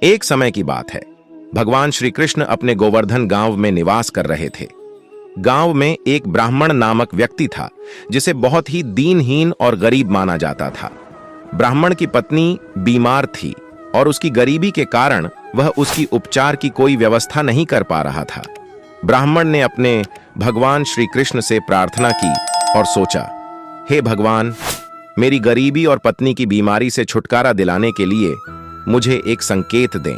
एक समय की बात है। भगवान श्री कृष्ण अपने गोवर्धन गांव में निवास कर रहे थे। गांव में एक ब्राह्मण नामक व्यक्ति था जिसे बहुत ही दीनहीन और गरीब माना जाता था। ब्राह्मण की पत्नी बीमार थी और उसकी गरीबी के कारण वह उसकी उपचार की कोई व्यवस्था नहीं कर पा रहा था। ब्राह्मण ने अपने भगवान श्री कृष्ण से प्रार्थना की और सोचा, हे भगवान, मेरी गरीबी और पत्नी की बीमारी से छुटकारा दिलाने के लिए मुझे एक संकेत दें।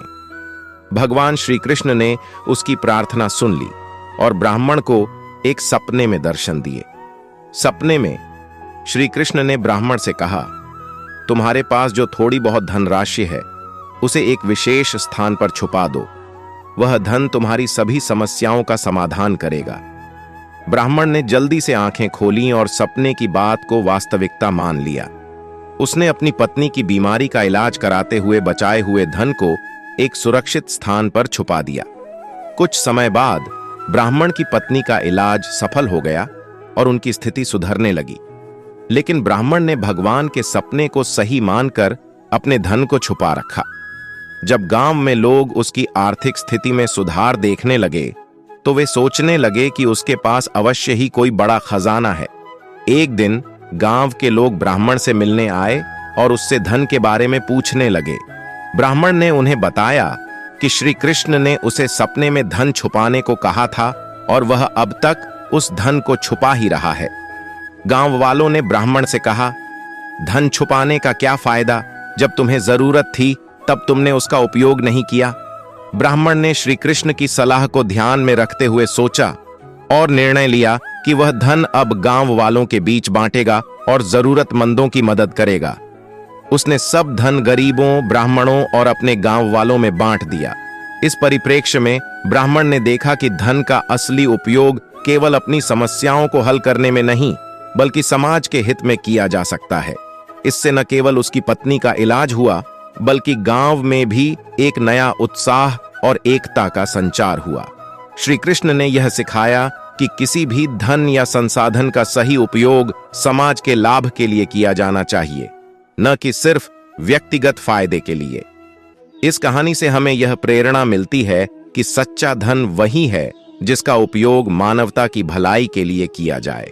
भगवान श्री कृष्ण ने उसकी प्रार्थना सुन ली और ब्राह्मण को एक सपने में दर्शन दिए। सपने में श्री कृष्ण ने ब्राह्मण से कहा, तुम्हारे पास जो थोड़ी बहुत धनराशि है उसे एक विशेष स्थान पर छुपा दो। वह धन तुम्हारी सभी समस्याओं का समाधान करेगा। ब्राह्मण ने जल्दी से आंखें खोलीं और सपने की बात को वास्तविकता मान लिया। उसने अपनी पत्नी की बीमारी का इलाज कराते हुए बचाए हुए धन को एक सुरक्षित स्थान पर छुपा दिया। कुछ समय बाद ब्राह्मण की पत्नी का इलाज सफल हो गया और उनकी स्थिति सुधरने लगी। लेकिन ब्राह्मण ने भगवान के सपने को सही मानकर अपने धन को छुपा रखा। जब गांव में लोग उसकी आर्थिक स्थिति में सुधार देखने लगे तो वे सोचने लगे कि उसके पास अवश्य ही कोई बड़ा खजाना है। एक दिन गांव के लोग ब्राह्मण से मिलने आए और उससे धन के बारे में पूछने लगे। ब्राह्मण ने उन्हें बताया कि श्री कृष्ण ने उसे सपने में धन छुपाने को कहा था और वह अब तक उस धन को छुपा ही रहा है। गांव वालों ने ब्राह्मण से कहा, धन छुपाने का क्या फायदा, जब तुम्हें जरूरत थी तब तुमने उसका उपयोग नहीं किया। ब्राह्मण ने श्री कृष्ण की सलाह को ध्यान में रखते हुए सोचा और निर्णय लिया कि वह धन अब गांव वालों के बीच बांटेगा और जरूरतमंदों की मदद करेगा। उसने सब धन गरीबों, ब्राह्मणों और अपने गांव वालों में बांट दिया। इस परिप्रेक्ष्य में ब्राह्मण ने देखा कि धन का असली उपयोग केवल अपनी समस्याओं को हल करने में नहीं, बल्कि समाज के हित में किया जा सकता है। इससे न केवल उसकी पत्नी का इलाज हुआ, बल्कि गांव में भी एक नया उत्साह और एकता का संचार हुआ। श्री कृष्ण ने यह सिखाया कि किसी भी धन या संसाधन का सही उपयोग समाज के लाभ के लिए किया जाना चाहिए, न कि सिर्फ व्यक्तिगत फायदे के लिए। इस कहानी से हमें यह प्रेरणा मिलती है कि सच्चा धन वही है जिसका उपयोग मानवता की भलाई के लिए किया जाए।